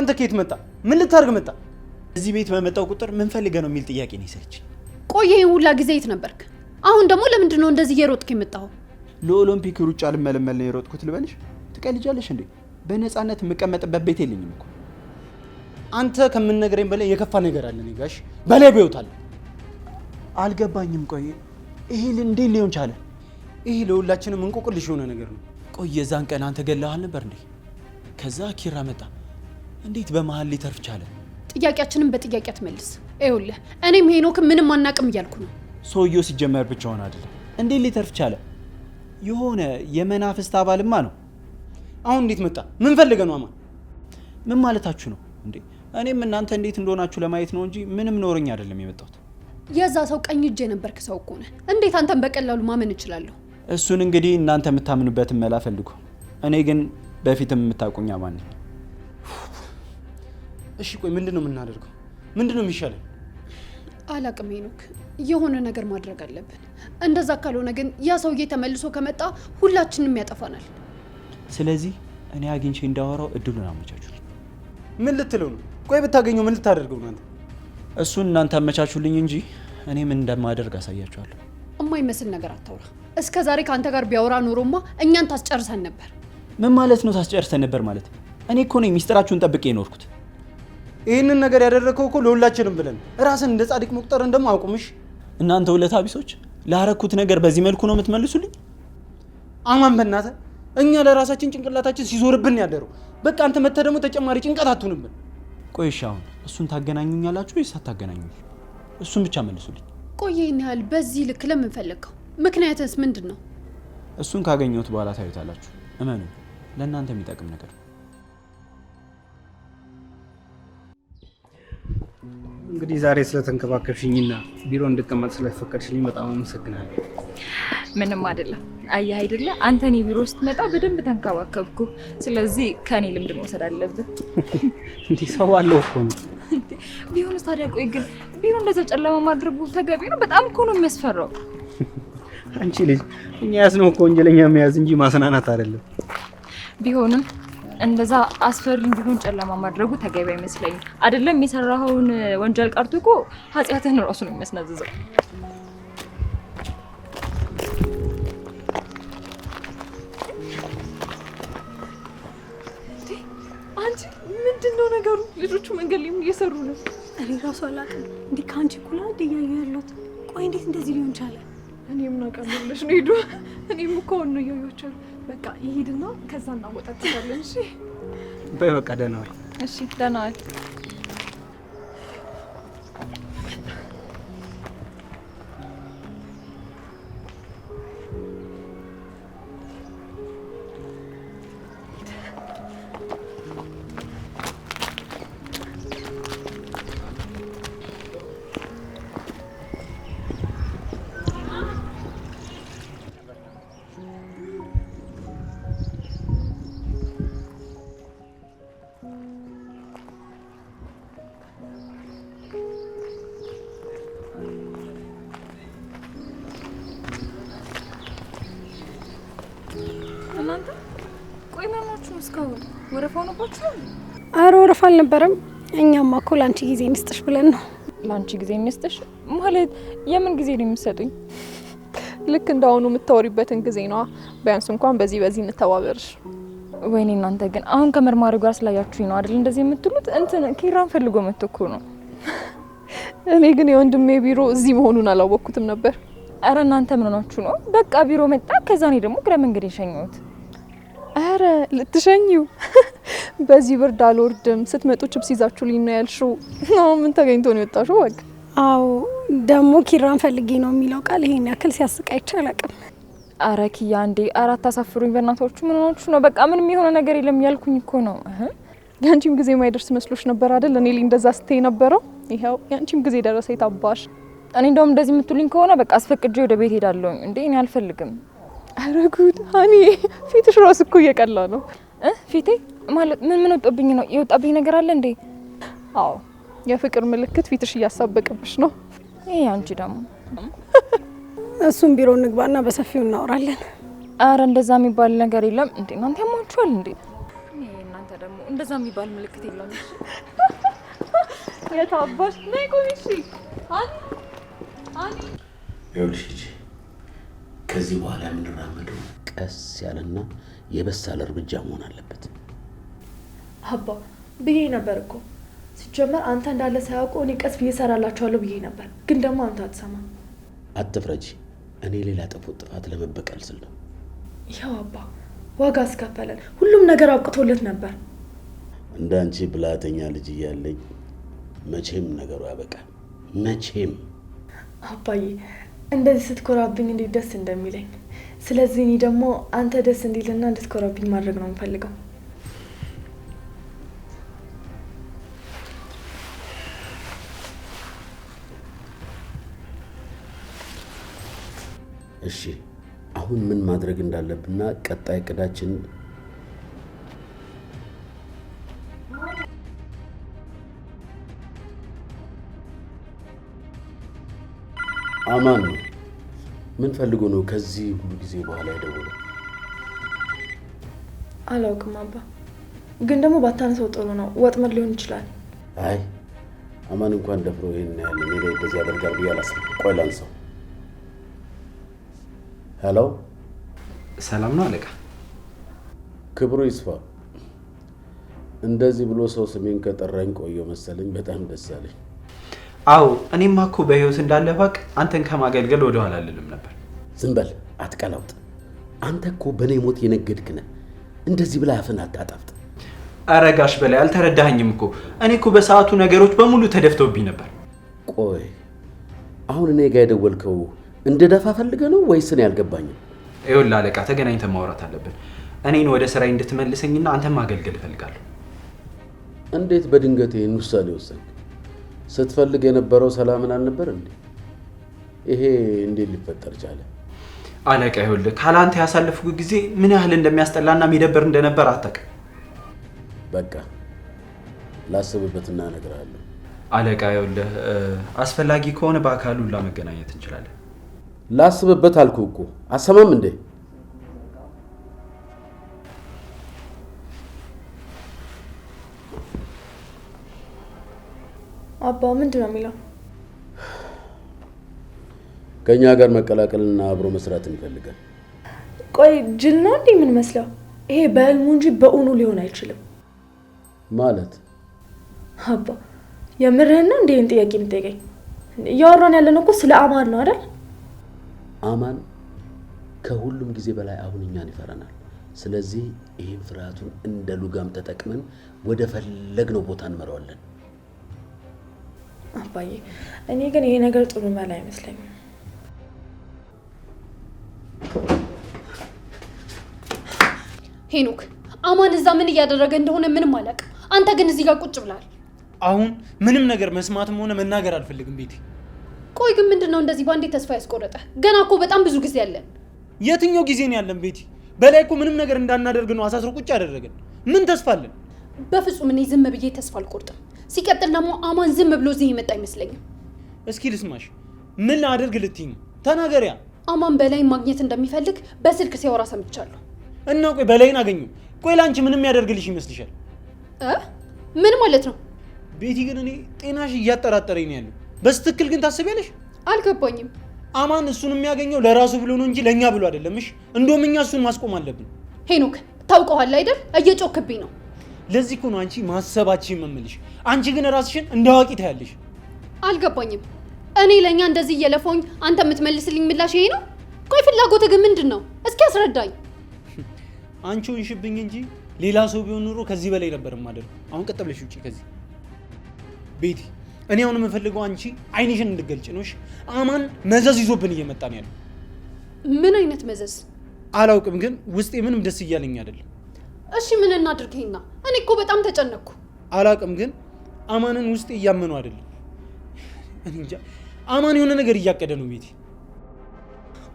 አንተ ከየት መጣ? ምን ልታርግ መጣ? እዚህ ቤት በመጣው ቁጥር ምን ፈልገህ ነው የሚል ጥያቄ ነው የሰለችኝ። ቆይ ይሄን ሁላ ጊዜ የት ነበርክ? አሁን ደግሞ ለምንድን ነው እንደዚህ እየሮጥክ የመጣው? ለኦሎምፒክ ሩጫ ልመለመል ነው የሮጥኩት ልበልሽ? ትቀልጃለሽ እንዴ? በነፃነት የምቀመጥበት ቤት የለኝም እኮ። አንተ ከምንነግረኝ በላይ የከፋ ነገር አለ። እኔ ጋሽ በላይ በይውታል። አልገባኝም። ቆይ ይሄ እንዴት ሊሆን ቻለ? ይሄ ለሁላችንም እንቆቅልሽ የሆነ ነገር ነው። ቆይ የዛን ቀን አንተ ገለሃል ነበር እንዴ? ከዛ ኪራ መጣ። እንዴት በመሃል ሊተርፍ ቻለ? ጥያቄያችንን በጥያቄ አትመልስ። ይኸውልህ እኔም ሄኖክ ምንም አናቅም እያልኩ ነው። ሰውየው ሲጀመር ብቻውን አይደለም። እንዴት ሊተርፍ ቻለ? የሆነ የመናፍስት አባልማ ነው። አሁን እንዴት መጣ? ምን ፈልገህ ነው? አማን ምን ማለታችሁ ነው እንዴ? እኔም እናንተ እንዴት እንደሆናችሁ ለማየት ነው እንጂ ምንም ኖርኝ አይደለም የመጣሁት። የዛ ሰው ቀኝ እጅ የነበርክ ሰው እኮ ነህ። እንዴት አንተን በቀላሉ ማመን እችላለሁ? እሱን እንግዲህ እናንተ የምታምኑበትን መላ ፈልጉ። እኔ ግን በፊትም የምታውቁኝ አማን ነኝ። እሺ ቆይ ምንድን ነው የምናደርገው? ምንድን ነው የሚሻለን? አላቅም ሄኖክ፣ የሆነ ነገር ማድረግ አለብን። እንደዛ ካልሆነ ግን ያ ሰውዬ ተመልሶ ከመጣ ሁላችንም ያጠፋናል። ስለዚህ እኔ አግኝቼ እንዳወራው እድሉን አመቻቹልኝ። ምን ልትለው ነው? ቆይ ብታገኘው ምን ልታደርገው ነው አንተ? እሱን እናንተ አመቻቹልኝ እንጂ እኔ ምን እንደማደርግ አሳያችኋለሁ። የማይመስል ነገር አታውራ። እስከ ዛሬ ከአንተ ጋር ቢያወራ ኖሮማ እኛን ታስጨርሰን ነበር። ምን ማለት ነው ታስጨርሰን ነበር ማለት? እኔ እኮ ነኝ ሚስጥራችሁን ጠብቄ የኖርኩት። ይህንን ነገር ያደረከው እኮ ለሁላችንም ብለን ራስን እንደ ጻድቅ መቁጠር እንደማውቁምሽ። እናንተ ሁለት አቢሶች ላረኩት ነገር በዚህ መልኩ ነው የምትመልሱልኝ? አማን በእናትህ እኛ ለራሳችን ጭንቅላታችን ሲዞርብን ያደረው። በቃ አንተ መተህ ደግሞ ተጨማሪ ጭንቀት አትሁንብን። ቆይ እሺ አሁን እሱን ታገናኙኛላችሁ ወይስ አታገናኙኝ? እሱን ብቻ መልሱልኝ። ቆይ ይህን ያህል በዚህ ልክ ለምን ፈለግከው? ምክንያትስ ምንድን ነው? እሱን ካገኘሁት በኋላ ታዩታላችሁ። እመኑ፣ ለእናንተ የሚጠቅም ነገር። እንግዲህ ዛሬ ስለተንከባከብሽኝና ቢሮ እንድቀመጥ ስለፈቀድሽልኝ በጣም አመሰግናለሁ። ምንም አይደለም። አየህ አይደለ አንተ እኔ ቢሮ ስትመጣ በደንብ ተንከባከብኩ። ስለዚህ ከኔ ልምድ መውሰድ አለብህ። እንዲህ ሰው አለው እኮ ነው። ቢሆንስ ታዲያ ቆይ ግን ቢሮ እንደዛ ጨለማ ማድረጉ ተገቢ ነው? በጣም እኮ ነው የሚያስፈራው። አንቺ ልጅ እኛ ያዝነው እኮ ወንጀለኛ መያዝ እንጂ ማስናናት አይደለም። ቢሆንም እንደዛ አስፈሪ እንዲሆን ጨለማ ማድረጉ ተገቢ አይመስለኝም። አይደለም የሰራኸውን ወንጀል ቀርቶ እኮ ኃጢአትህን ራሱ ነው የሚያስናዝዘው። አንቺ ምንድነው ነገሩ? ልጆቹ መንገድ ላይ እየሰሩ ነው። እኔ ራሱ አላውቅም። እንዲህ ከአንቺ እኩል አይደል እያዩ ያሉት? ቆይ እንዴት እንደዚህ ሊሆን ቻለ? እኔ ምን አውቃለሁ ነው ሄዱ። እኔም እኮ ነው እያዩዋቸው። በቃ ይሄድና ከዛ እናወጣጣለን። እሺ በይ በቃ ደህና ዋል። እሺ ደህና ዋል። እናንተ ቆይ ምን ሆናችሁ እስካሁን? ወረፋ ሆነባችሁ? ኧረ ወረፋ አልነበረም። እኛማ እኮ ላንቺ ጊዜ እንስጥሽ ብለን ነው። ላንቺ ጊዜ እንስጥሽ ማለት የምን ጊዜ ነው የምትሰጡኝ? ልክ እንዳሁኑ የምታወሪበትን ጊዜ ነዋ። ቢያንስ እንኳን በዚህ እንተባበርሽ። ወይኔ እናንተ ግን አሁን ከመርማሪው ጋር ስላያችሁኝ ነው አይደል እንደዚህ የምትሉት? እንትን ኪራን ፈልጎ መጥቶ እኮ ነው። እኔ ግን የወንድሜ ቢሮ እዚህ መሆኑን አላወቅኩትም ነበር። አረ እናንተ ምን ሆናችሁ ነው? በቃ ቢሮ መጣ፣ ከዛ እኔ ደግሞ ግረ መንገድ የሸኘሁት። አረ ልትሸኚው? በዚህ ብርድ አልወርድም። ስትመጡ ችፕስ ይዛችሁልኝ ነው ያልሽው። ምን ተገኝቶ ነው የወጣሽው? ወግ አዎ፣ ደግሞ ኪራን ፈልጌ ነው የሚለው ቃል ይሄን ያክል ሲያስቃ አይቻላቅም። አረ ኪያ እንዴ፣ አራት አሳፍሩኝ በእናታችሁ። ምን ሆናችሁ ነው? በቃ ምንም የሆነ ነገር የለም ያልኩኝ እኮ ነው። ያንቺም ጊዜ ማይደርስ መስሎሽ ነበር አይደል? እኔ ላይ እንደዛ ስትይ ነበረው። ይሄው ያንቺም ጊዜ ደረሰ። የታባሽ እኔ እንደውም እንደዚህ የምትሉኝ ከሆነ በቃ አስፈቅጄ ወደ ቤት ሄዳለሁ። እንዴ እኔ አልፈልግም። አረ ጉድ ሀኒ፣ ፊትሽ ራስ እኮ እየቀላ ነው። ፊቴ ማለት ምን ወጣብኝ ነው? የወጣብኝ ነገር አለ እንዴ? አዎ የፍቅር ምልክት ፊትሽ እያሳበቅብሽ ነው። ይሄ አንቺ ደግሞ እሱም ቢሮ እንግባና በሰፊው እናወራለን። አረ እንደዛ የሚባል ነገር የለም እንዴ እናንተ ያሟችኋል እንዴ? እናንተ ደግሞ እንደዛ የሚባል ምልክት የለውም። የታባሽ ነይ ቆይ እሺ አኒ ይኸውልሽ ልጄ ከዚህ በኋላ የምንራመደው ቀስ ያለና የበሳለ እርምጃ መሆን አለበት። አባ ብዬ ነበር እኮ ሲጀመር አንተ እንዳለ ሳያውቁ እኔ ቀስ ብዬ እሰራላችኋለሁ ብዬ ነበር፣ ግን ደግሞ አንተ አትሰማም። አትፍረጂ። እኔ ሌላ ጥፋት ለመበቀል ስል ነው። ያው አባ ዋጋ አስከፈለን። ሁሉም ነገር አብቅቶለት ነበር። እንዳንቺ ብላተኛ ልጅ እያለኝ መቼም ነገሩ ያበቃል። መቼም አባዬ እንደዚህ ስትኮራብኝ እንዴት ደስ እንደሚለኝ። ስለዚህ እኔ ደግሞ አንተ ደስ እንዲልና እንድትኮራብኝ ማድረግ ነው የምፈልገው። እሺ አሁን ምን ማድረግ እንዳለብንና ቀጣይ እቅዳችን አማን ምን ፈልጎ ነው ከዚህ ሁሉ ጊዜ በኋላ የደወለው? አላውቅም አባ፣ ግን ደግሞ ባታነሳው ጥሩ ነው። ወጥመድ ሊሆን ይችላል። አይ አማን እንኳን ደፍሮ ይሄን ያለ እኔ ላይ እንደዚህ ያደርጋል ብዬ አላሰብኩም። ቆይ ላንሳው። ሄሎ፣ ሰላም ነው አለቃ? ክብሩ ይስፋ። እንደዚህ ብሎ ሰው ስሜን ከጠራኝ ቆየው መሰለኝ። በጣም ደስ አለኝ። አው እኔማ እኮ በህይወት እንዳለ ባቅ አንተን ከማገልገል ወደ ኋላ አልልም ነበር። ዝም በል አትቀላውጥ። አንተ እኮ በኔ ሞት የነገድክ ነህ። እንደዚህ ብላ አፍን አታጣፍጥ። አረጋሽ በላይ አልተረዳኸኝም እኮ። እኔ እኮ በሰዓቱ ነገሮች በሙሉ ተደፍተውብኝ ነበር። ቆይ አሁን እኔ ጋር የደወልከው እንደ ደፋ ፈልገህ ነው ወይስ እኔ አልገባኝም? ይኸውልህ አለቃ ተገናኝተን ማውራት አለብን። እኔን ወደ ስራዬ እንድትመልሰኝና አንተን ማገልገል እፈልጋለሁ። እንዴት በድንገት ይሄን ውሳኔ ወሰንክ? ስትፈልግ የነበረው ሰላምን አልነበር እንዴ? ይሄ እንዴት ሊፈጠር ቻለ? አለቃ ይኸውልህ ካላንተ ያሳለፍኩት ጊዜ ምን ያህል እንደሚያስጠላና የሚደብር እንደነበር አታውቅም። በቃ ላስብበትና እነግርሃለሁ። አለቃ ይኸውልህ አስፈላጊ ከሆነ በአካል ሁላ መገናኘት እንችላለን። ላስብበት አልኩህ እኮ አሰማም እንዴ? አባ ምንድን ነው የሚለው? ከኛ ጋር መቀላቀልና አብሮ መስራት እንፈልጋለን። ቆይ ጅል ነው እንዴ ምን መስለው? ይሄ በህልሙ እንጂ በእውኑ ሊሆን አይችልም። ማለት አባ የምርህን ነው እንዴ ይህን ጥያቄ የምትጠይቀኝ? እያወራን ያለነው እኮ ስለ አማን ነው አይደል? አማን ከሁሉም ጊዜ በላይ አሁን እኛን ይፈራናል። ስለዚህ ይሄን ፍርሃቱን እንደ ሉጋም ተጠቅመን ወደ ፈለግነው ቦታ እንመራዋለን። አባዬ እኔ ግን ይሄ ነገር ጥሩ መላ አይመስለኝም። ሄኖክ አማን እዛ ምን እያደረገ እንደሆነ ምንም አላውቅም። አንተ ግን እዚህ ጋር ቁጭ ብለሃል። አሁን ምንም ነገር መስማትም ሆነ መናገር አልፈልግም ቤቲ። ቆይ ግን ምንድነው እንደዚህ ባንዴ ተስፋ ያስቆረጠ? ገና እኮ በጣም ብዙ ጊዜ አለን። የትኛው ጊዜ ነው ያለን ቤቲ? በላይ እኮ ምንም ነገር እንዳናደርግ ነው አሳስሮ ቁጭ ያደረገን። ምን ተስፋ አለን? በፍጹም እኔ ዝም ብዬ ተስፋ አልቆርጥም። ሲቀጥል ደግሞ አማን ዝም ብሎ እዚህ የመጣ አይመስለኝም። እስኪ ልስማሽ። ምን ላድርግ ልትይኝ? ተናገሪያ። አማን በላይን ማግኘት እንደሚፈልግ በስልክ ሲያወራ ሰምቻለሁ። እና ቆይ በላይን አገኘው? ቆይ ላንቺ ምንም ያደርግልሽ ይመስልሻል? ምን ማለት ነው? ቤቲ ግን እኔ ጤናሽ እያጠራጠረኝ ነው ያለው። በስትክክል ግን ታስቢያለሽ? አልገባኝም። አማን እሱን የሚያገኘው ለራሱ ብሎ ነው እንጂ ለኛ ብሎ አይደለም። እሺ እንደውም እኛ እሱን ማስቆም አለብን። ሄኖክ ታውቀዋል አይደል? እየጮክብኝ ነው። ለዚህ እኮ ነው አንቺ ማሰባችን መመልሽ። አንቺ ግን ራስሽን እንደ አዋቂ ታያለሽ። አልገባኝም። እኔ ለኛ እንደዚህ እየለፈውኝ አንተ የምትመልስልኝ ምላሽ ይሄ ነው? ቆይ ፍላጎትህ ግን ምንድን ነው? እስኪ አስረዳኝ። አንቺ ሆንሽብኝ እንጂ ሌላ ሰው ቢሆን ኑሮ ከዚህ በላይ ነበር የማደርገው። አሁን ቀጥ ብለሽ ውጪ ከዚህ ቤቲ። እኔ አሁን የምፈልገው አንቺ አይንሽን እንድገልጭ ነው። እሺ አማን መዘዝ ይዞብን እየመጣ ነው ያለው። ምን አይነት መዘዝ? አላውቅም፣ ግን ውስጤ ምንም ደስ እያለኝ አይደለም። እሺ ምን እናድርግኝና? እኔ እኮ በጣም ተጨነቅኩ። አላውቅም፣ ግን አማንን ውስጤ እያመኑ አይደለም። እኔ እንጃ አማን የሆነ ነገር እያቀደ ነው ቤቲ።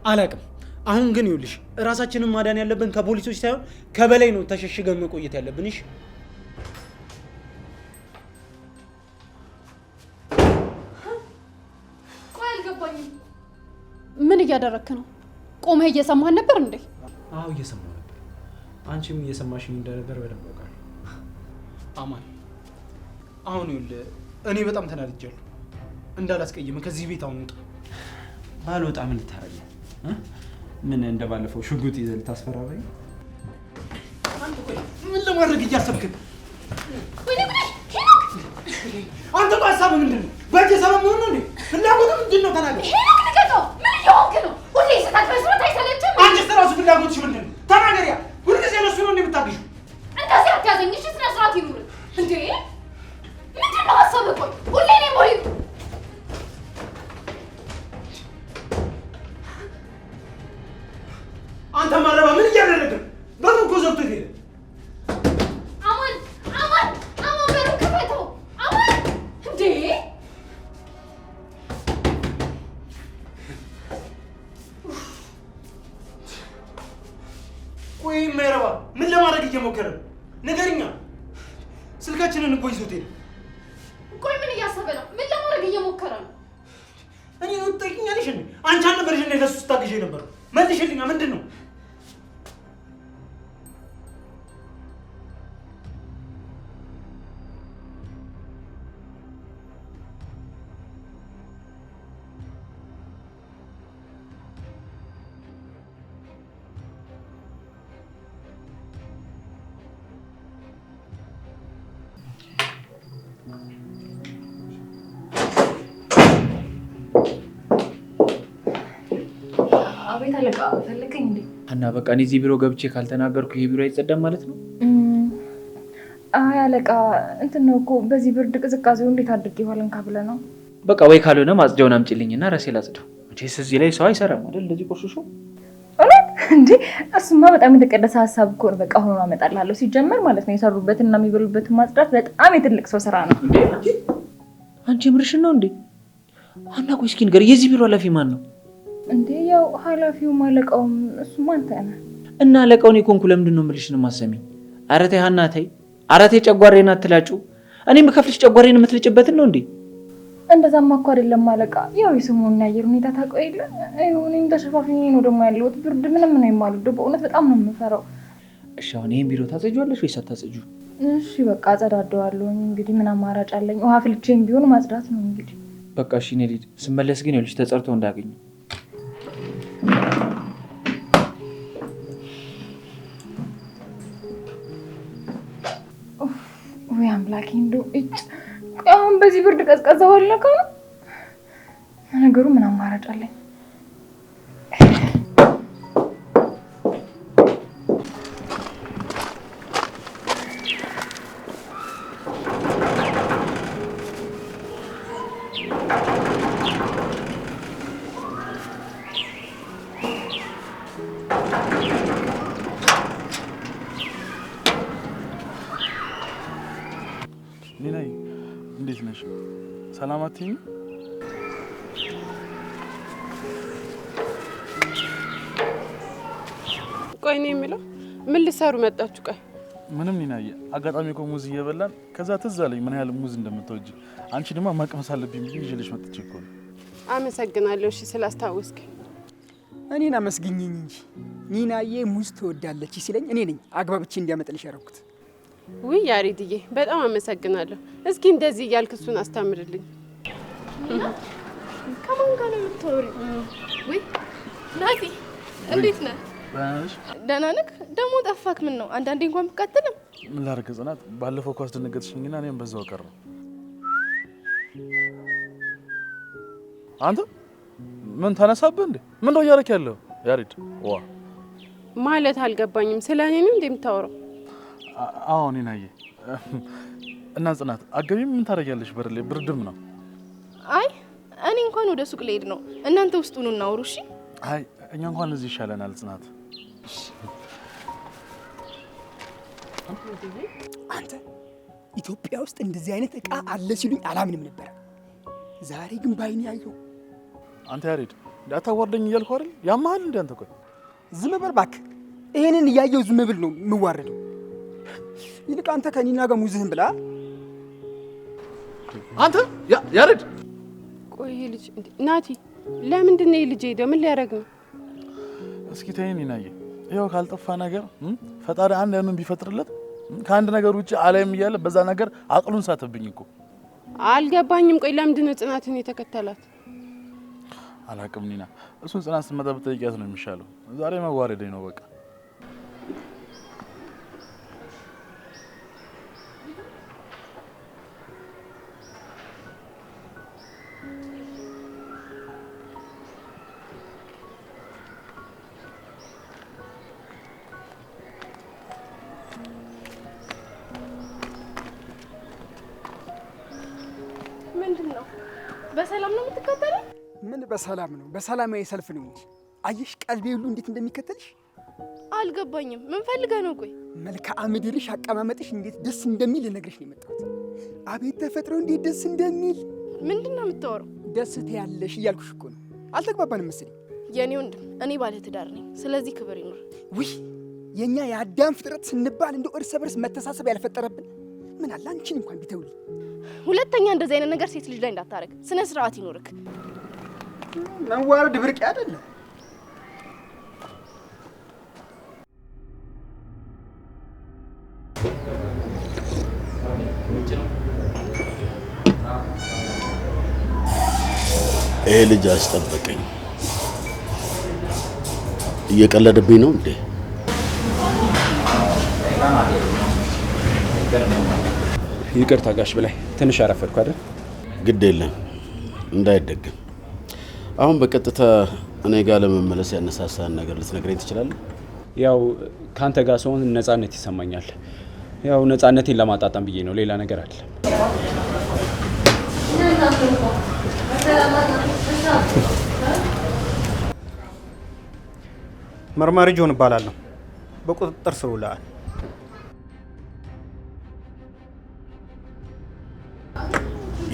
አላውቅም። አሁን ግን ይኸውልሽ ራሳችንን ማዳን ያለብን ከፖሊሶች ሳይሆን ከበላይ ነው ተሸሽገን መቆየት ያለብን። እሺ ቆይ አልገባኝም። ምን እያደረክ ነው? ቆመህ እየሰማህን ነበር እንዴ? አዎ እየሰማሁ ነበር። አንቺም እየሰማሽኝ እንደነበር በደንብ አውቃለሁ። አማን አሁን ይኸውልህ እኔ በጣም ተናድጃለሁ። እንዳላስቀየመ ከዚህ ቤት አሁን ውጣ። ባልወጣ ምን ልታረግ? ምን እንደባለፈው ሽጉጥ ይዘህ ልታስፈራራኝ? ምን ለማድረግ እያሰብክ? አንተ ሀሳብ ምንድን ነው? በእጅ ሰበብ መሆን ነው እንዴ? ፍላጎት ምንድን ነው? ተናገር። ሄኖክ ልቀቀው! ምን እየሆንክ ነው? ሁሌ ስህተት መስሎት አይሰለችም? አንቺስ እራሱ ፍላጎትሽ ምንድን ነው? ተናገሪያ። ሁልጊዜ ለእሱ ነው እንደምታግዢው። እንደዚህ አትያዘኝ እሺ? ስነ ስርዓት ይኑር እንዴ! ምንድን ነው ሀሳብህ? ቆይ ሁሌ እኔ ሞይ አንተ ማረባ ምን እያደረግህ ነው? በሩ እኮ ዘግቶት ሄደ። አማን በሩን ክፈተው! አማን እንዴ! ቆይ ማረባ ምን ለማድረግ እየሞከረ ነው? ንገሪኛ። ስልካችንን እኮ ይዞት ሄደ። ቆይ ምን እያሰበ ነው? ምን ለማድረግ እየሞከረ ነው? እኔ ነው ትጠይቂኛለሽ እንዴ? አንቺ አልነበረሽ እንዴ ለሱ ስታግዢ ነበር? መልሽልኛ። ምንድን ነው? አቤት አለቃ ፈልገኝ እንዴ? እና በቃ እኔ እዚህ ቢሮ ገብቼ ካልተናገርኩ ይሄ ቢሮ አይጸዳም ማለት ነው? አይ አለቃ እንትን ነው እኮ በዚህ ብርድ ቅዝቃዜው እንዴት አድርጌ ይዋልን ካብለ ነው። በቃ ወይ ካልሆነ ማጽጃውን አምጪልኝና ራሴ ላጽዳው። መቼስ እዚህ ላይ ሰው አይሰራም አይደል? እንደዚህ ቆሽሾ እንዴ? እሱማ በጣም የተቀደሰ ሀሳብ እኮ ነው። በቃ ሆኖ አመጣልሃለሁ። ሲጀመር ማለት ነው የሰሩበትና የሚበሉበትን ማጽዳት በጣም የትልቅ ሰው ስራ ነው። እንዴ አንቺ ምርሽን ነው እንዴ? አና ቆይ እስኪ ንገር፣ የዚህ ቢሮ ኃላፊ ማን ነው እንዴ? ያው ኃላፊውም አለቃውም እሱማ አንተ ነህ። እና አለቃውን የኮንኩ ለምንድን ነው የምልሽን የማሰሚኝ? ኧረ ተይ ሀና ተይ። ኧረ ተይ ጨጓሬን አትላጩ። እኔ የምከፍልሽ ጨጓሬን የምትልጭበትን ነው እንዴ? እንደዛማ እኮ አይደለም አለቃ። ያው የሰሞኑን የአየር ሁኔታ ታውቀው የለ? እኔም ተሸፋፍኜ ነው ደግሞ ያለሁት። ብርድ ምንም ነው የማልወደው። በእውነት በጣም ነው የምፈራው። እሺ አሁን ይሄን ቢሮ ታጸጂዋለሽ ወይስ አታጸጂው? እሺ በቃ አጸዳደዋለሁ። እንግዲህ ምን አማራጭ አለኝ? ውሃ ፍልቼም ቢሆን ማጽዳት ነው እንግዲህ። በቃ እሺ እኔ ልሂድ። ስመለስ ግን ይኸውልሽ ተጸርቶ እንዳገኘ። ወይ አምላኬ እንደው አሁን በዚህ ብርድ ቀዝቀዛ ዋለካ ነው ነገሩ። ምን አማራጭ አለኝ? ኒናይ እንዴት ነሽ? ሰላም አትይኝ? ቆይ ነው የሚለው ምን ልሰሩ መጣችሁ? ቆይ ምንም ኒናይ፣ አጋጣሚ እኮ ሙዝ እየበላን ከዛ ትዝ አለኝ ምን ያህል ሙዝ እንደምትወጂ። አንቺ ደግሞ መቅመስ አለብኝ ብዬ ይዤልሽ መጥቼ እኮ ነው። አመሰግናለሁ። እሺ ስላስታወስከኝ። እኔን አመስግኝኝ እንጂ ኒናዬ ሙዝ ትወዳለች ሲለኝ እኔ ነኝ አግባብቼ እንዲያመጣልሽ ያደረኩት። ውይ ያሬድዬ በጣም አመሰግናለሁ። እስኪ እንደዚህ እያልክ እሱን አስተምርልኝ። ከማን ጋር ነው የምትወሪው? ውይ ናቲ እንዴት ነህ? ደህና ነህ? ደግሞ ጠፋክ። ምን ነው አንዳንዴ እንኳን ብትቀጥልም። ምን ላድርግ ጽናት፣ ባለፈው እኮ አስደነገጥሽኝና እኔም በዛው ቀረሁ። አንተ ምን ተነሳብህ እንዴ? ምን ነው እያደረክ ያለው ያሬድ? ዋ ማለት አልገባኝም። ስለ እኔ ነው እንደምታወራው? አዎ ኒናዬ። እና ጽናት አገቢም ምን ታደርጊያለሽ? በር ላይ ብርድም ነው። አይ እኔ እንኳን ወደ ሱቅ ልሄድ ነው። እናንተ ውስጥ ኑ እናውሩ። እሺ? አይ እኛ እንኳን እዚህ ይሻለናል ጽናት። አንተ ኢትዮጵያ ውስጥ እንደዚህ አይነት እቃ አለ ሲሉኝ አላምንም ነበር። ዛሬ ግን ባይኔ ያየው። አንተ ያሬድ እንዳታዋርደኝ እያልኩ አይደል? ያማሃል እንደ አንተ። ቆይ ዝም በል እባክህ። ይሄንን እያየው ዝም ብል ነው የምዋረደው። ይልቅ አንተ ከኒና ጋር ሙዝህን ብላ። አንተ ያሬድ። ቆይ ይሄ ልጅ ናቲ ለምንድን ነው ልጅ ሄደው ምን ሊያደርግ ነው? እስኪ ተይኝ ኒናዬ። ይኸው ካልጠፋ ነገር ፈጣሪ አንድ ያንን ቢፈጥርለት ከአንድ ነገር ውጪ አላይም እያለ በዛ ነገር አቅሉን ሳተብኝ እኮ። አልገባኝም። ቆይ ለምንድን ነው ጽናትን የተከተላት? አላቅም ኒና፣ እሱን ጽናት ስትመጣ ብትጠይቂያት ነው የሚሻለው። ዛሬ መዋረደኝ ነው በቃ። ምንድነው? በሰላም ነው የምትከተለው? ምን በሰላም ነው? በሰላማዊ ሰልፍ ነው እንጂ አየሽ፣ ቀልቤ ሁሉ እንዴት እንደሚከተልሽ አልገባኝም። ምን ፈልገህ ነው? ቆይ መልክዓ ምድርሽ፣ አቀማመጥሽ እንዴት ደስ እንደሚል ልነግርሽ ነው የመጣሁት። አቤት ተፈጥሮ እንዴት ደስ እንደሚል። ምንድነው የምታወራው? ደስታ ያለሽ እያልኩሽ እኮ ነው። አልተግባባንም መሰለኝ። የኔ ወንድም፣ እኔ ባለ ትዳር ነኝ። ስለዚህ ክብር ይኑር። ውይ የኛ የአዳም ፍጥረት ስንባል እንደው እርስ በርስ መተሳሰብ ያልፈጠረብን ምን አለ አንቺን እንኳን ቢተውልኝ። ሁለተኛ እንደዚህ አይነት ነገር ሴት ልጅ ላይ እንዳታረግ። ስነ ስርዓት ይኖርክ። መዋረድ ብርቅ አይደለም። ይሄ ልጅ አስጠበቀኝ። እየቀለደብኝ ነው እንዴ? ይቅርታ ጋሽ በላይ ትንሽ አረፈድኩ አይደል? ግድ የለም እንዳይደገም። አሁን በቀጥታ እኔ ጋር ለመመለስ ያነሳሳን ነገር ልትነግረኝ ትችላለህ? ያው ካንተ ጋር ስሆን ነፃነት ይሰማኛል። ያው ነፃነቴን ለማጣጣም ብዬ ነው፣ ሌላ ነገር አይደለም። መርማሪ ጆን እባላለሁ። በቁጥጥር ስር ውለሃል።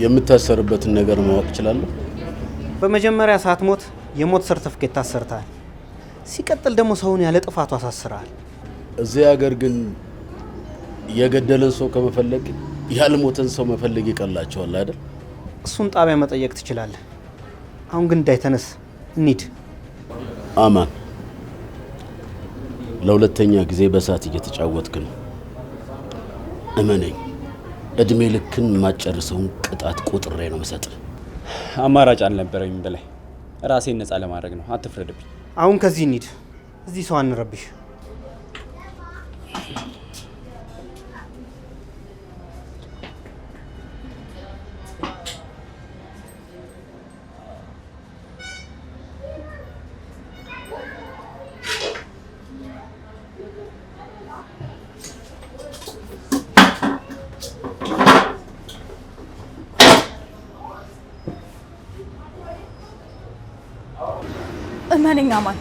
የምታሰርበትን ነገር ማወቅ እችላለሁ? በመጀመሪያ ሳትሞት የሞት ሰርተፍኬት ታሰርተሃል። ሲቀጥል ደግሞ ሰውን ያለ ጥፋቱ አሳስረሃል። እዚህ ሀገር ግን የገደለን ሰው ከመፈለግ ያልሞተን ሰው መፈለግ ይቀላቸዋል አይደል? እሱን ጣቢያ መጠየቅ ትችላለህ። አሁን ግን እንዳይተነስ እንሂድ። አማን፣ ለሁለተኛ ጊዜ በሳት እየተጫወትክ ነው። እመነኝ፣ እድሜ ልክን የማጨርሰውን ቅጣት ቆጥሬ ነው መሰጥህ። አማራጭ አልነበረኝም በላይ፣ ራሴን ነፃ ለማድረግ ነው። አትፍረድብኝ። አሁን ከዚህ እንሂድ። እዚህ ሰው አንረብሽ። እመነኝ አማን፣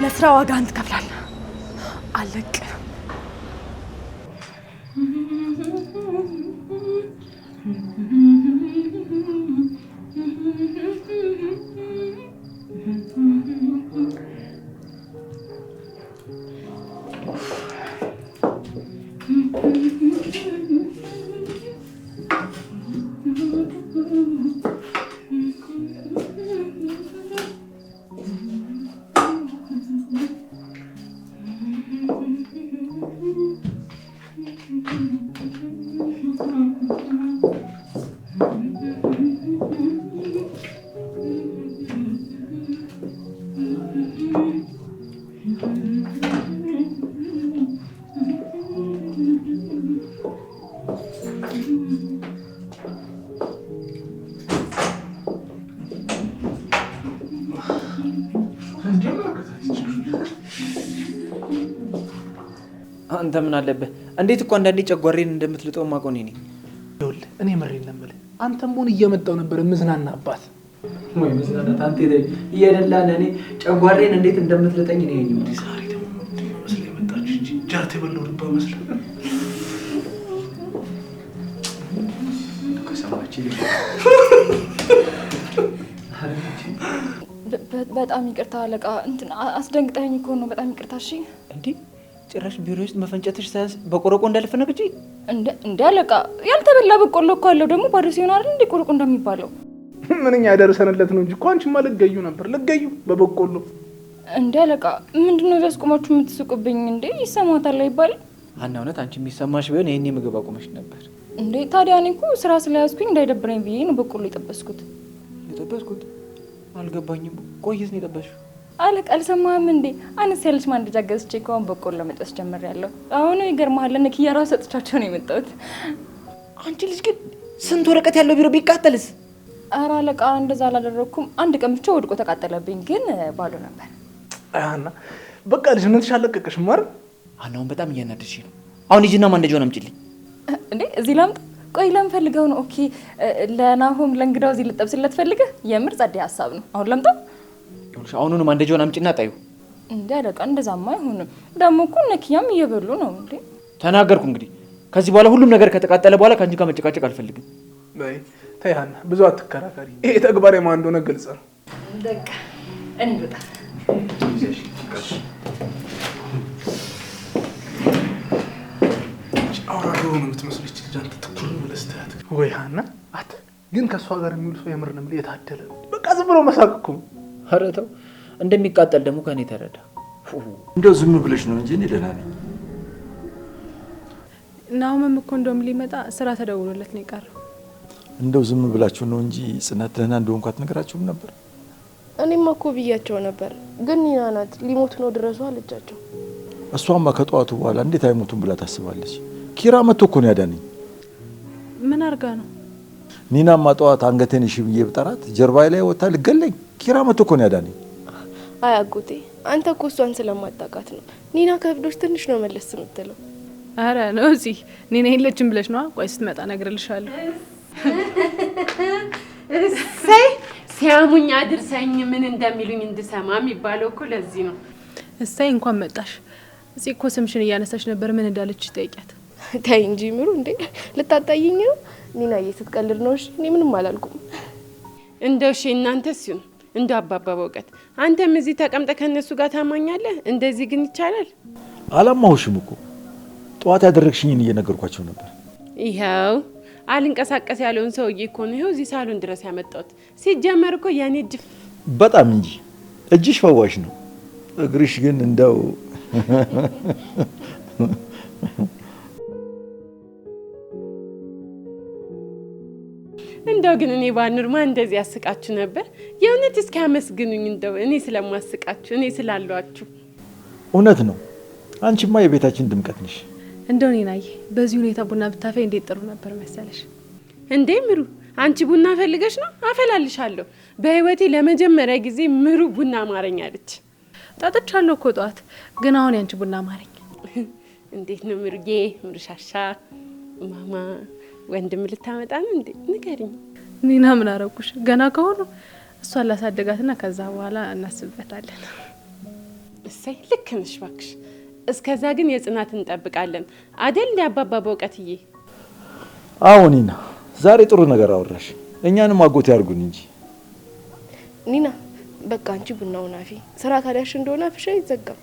ለስራ ዋጋህን ትከፍላለህ። አለቅ አንተ ምን አለበት? እንዴት እኮ አንዳንዴ ጨጓሬን እንደምትልጠው ማቆኔ ነኝ። ይኸውልህ እኔ መሬን ነበር አንተም ሆነ እየመጣው ነበር ምዝናናባት ወይ መዝናናት አንተ እየደላን እኔ ጨጓሬን እንዴት እንደምትልጠኝ ነው ያየው። ዛሬ ደግሞ መስለ የመጣች እንጂ ጃርት የበላው ልባ መስለ ከሰማች በጣም ይቅርታ አለቃ፣ እንትን አስደንግጠኝ እኮ ነው። በጣም ይቅርታ። እሺ። እንዴ ጭራሽ ቢሮ ውስጥ መፈንጨትሽ ሳያንስ በቆረቆ እንዳልፈነግጂ እንደ አለቃ ያልተበላ በቆሎ እኮ አለው። ደግሞ ባዶ ሲሆን አይደል እንዴ ቆረቆ እንደሚባለው? ምንኛ ያደረሰንለት ነው እንጂ እኮ አንቺማ ልትገዩ ነበር። ልትገዩ በበቆሎ እንደ አለቃ ምንድነው ያስቆማችሁ የምትስቁብኝ እንዴ? ይሰማታል አይባልም? አና እውነት አንቺ የሚሰማሽ ቢሆን ይሄኔ ምግብ አቁመሽ ነበር እንዴ? ታዲያ እኔ እኮ ስራ ስለያዝኩኝ እንዳይደብረኝ ብዬ ነው በቆሎ የጠበስኩት። አልገባኝም። ቆይስ ነው የጠበስሽው? አለቃ አልሰማህም እንዴ? አነስ ያለች ማንደጃ ገዝቼ ከሆነ በቆሎ መጥበስ ጀምሬያለሁ። አሁን ይገርምሃል ለኪያ ራሱ ሰጥቻቸው ነው የመጣሁት። አንቺ ልጅ ግን ስንት ወረቀት ያለው ቢሮ ቢቃጠልስ? ኧረ አለቃ እንደዛ አላደረኩም። አንድ ቀን ብቻ ወድቆ ተቃጠለብኝ፣ ግን ባዶ ነበር። አያና በቃ ልጅነትሽ አለቀቀሽም አይደል? አናውን በጣም እያናደድሽ ነው። አሁን ሂጂና ማንደጃውን አምጪልኝ። እንዴ እዚህ ላምጣ? ቆይ ለምን ፈልገው ነው? ኦኬ ለናሆም ለእንግዳው እዚህ ልጠብስለት ፈልገህ? የምር ጸዴ ሀሳብ ነው። አሁን ላምጣ? አሁኑኑ ማንደጃውን አምጪና ጣዩ። እንዴ አለቃ እንደዛማ አይሆንም። ደግሞ እኮ ነኪያም እየበሉ ነው እንዴ። ተናገርኩ እንግዲህ። ከዚህ በኋላ ሁሉም ነገር ከተቃጠለ በኋላ ከአንቺ ጋር መጨቃጨቅ አልፈልግም። በይ ተይ ሀና፣ ብዙ አትከራከሪ። ይሄ ተግባር የማን እንደሆነ ግልጽ ነው። በቃ እንውጣ። አውራዶ ነው የምትመስለች ልጅ። አንተ ትኩር ብለህ ስትያት ወይ ሀና፣ አት ግን ከእሷ ጋር የሚውል ሰው የምር ነው የታደለ። በቃ ዝም ብሎ መሳቅ እኮ። ኧረ ተው፣ እንደሚቃጠል ደግሞ ከኔ ተረዳ። እንደው ዝም ብለሽ ነው እንጂ እኔ ደህና ነኝ። ናሆምም እኮ እንደውም ሊመጣ ስራ ተደውሎለት ነው የቀረው። እንደው ዝም ብላችሁ ነው እንጂ ጽናት ደህና እንደሆንኩ አትነግራችሁም ነበር? እኔማ እኮ ብያቸው ነበር፣ ግን ኒና ናት ሊሞት ነው ድረሱ አለቻቸው። እሷማ ከጠዋቱ በኋላ እንዴት አይሞቱም ብላ ታስባለች። ኪራ መጥቶ እኮ ነው ያዳነኝ። ምን አርጋ ነው? ኒናማ ጠዋት አንገቴን እሺ ብዬ ብጠራት ጀርባዬ ላይ ወጣ ልገለኝ። ኪራ መጥቶ እኮ ነው ያዳነኝ። አይ አጎቴ፣ አንተ እኮ እሷን ስለማጣቃት ነው። ኒና ከብዶች ትንሽ ነው መለስ የምትለው። አረ ነው እዚህ ኒና የለችም ብለሽ ነው? ቆይ ስትመጣ እነግርልሻለሁ። እሰይ ሲያሙኝ አድርሰኝ ምን እንደሚሉኝ እንድሰማ የሚባለው እኮ ለዚህ ነው። እሰይ እንኳን መጣሽ። እዚህ እኮ ስምሽን እያነሳሽ ነበር። ምን እንዳለች ጠይቂያት። ተይ እንጂ ምሩ፣ እንዴ ልታጣይኝ ነው? ኒናዬ ስትቀልድ ነው። እሺ እኔ ምንም አላልኩም። እንደው እሺ እናንተስ ይሁን እንደው አባባ በእውቀት አንተም እዚህ ተቀምጠ ከነሱ ጋር ታማኛለህ? እንደዚህ ግን ይቻላል? አላማሁሽም እኮ ጠዋት ያደረግሽኝን እየነገርኳቸው ነበር። ይኸው አልንቀሳቀስ ያለውን ሰውዬ እኮ ነው ይኸው እዚህ ሳሎን ድረስ ያመጣሁት። ሲጀመር እኮ ያኔ እጅ በጣም እንጂ እጅሽ ፈዋሽ ነው፣ እግርሽ ግን እንደው እንደው ግን እኔ ባኑርማ እንደዚህ ያስቃችሁ ነበር። የእውነት እስኪ አመስግኑኝ እንደው እኔ ስለማስቃችሁ እኔ ስላሏችሁ። እውነት ነው፣ አንቺማ የቤታችን ድምቀት ነሽ። እንደው ኒናዬ በዚህ ሁኔታ ቡና ብታፈይ እንዴት ጥሩ ነበር መሰለሽ። እንዴ ምሩ፣ አንቺ ቡና ፈልገሽ ነው? አፈላልሻለሁ። በህይወቴ ለመጀመሪያ ጊዜ ምሩ ቡና አማረኝ አለች። ጠጥቻለሁ እኮ ጠዋት፣ ግን አሁን ያንቺ ቡና አማረኝ። እንዴት ነው ምሩዬ? ምሩሻሻ ማማ ወንድም ልታመጣ ነው እንዴ? ንገሪኝ። ኒና ምን አረኩሽ? ገና ከሆኑ እሷን ላሳደጋትና ከዛ በኋላ እናስብበታለን። እሰይ ልክ ነሽ እባክሽ። እስከዛ ግን የጽናት እንጠብቃለን አደል? አባባ በእውቀትዬ። አዎ ኒና፣ ዛሬ ጥሩ ነገር አወራሽ። እኛንም አጎት ያርጉን እንጂ። ኒና በቃ አንቺ ቡናውን አፊ። ስራ ካዳሽ እንደሆነ አፍሻ ይዘጋም።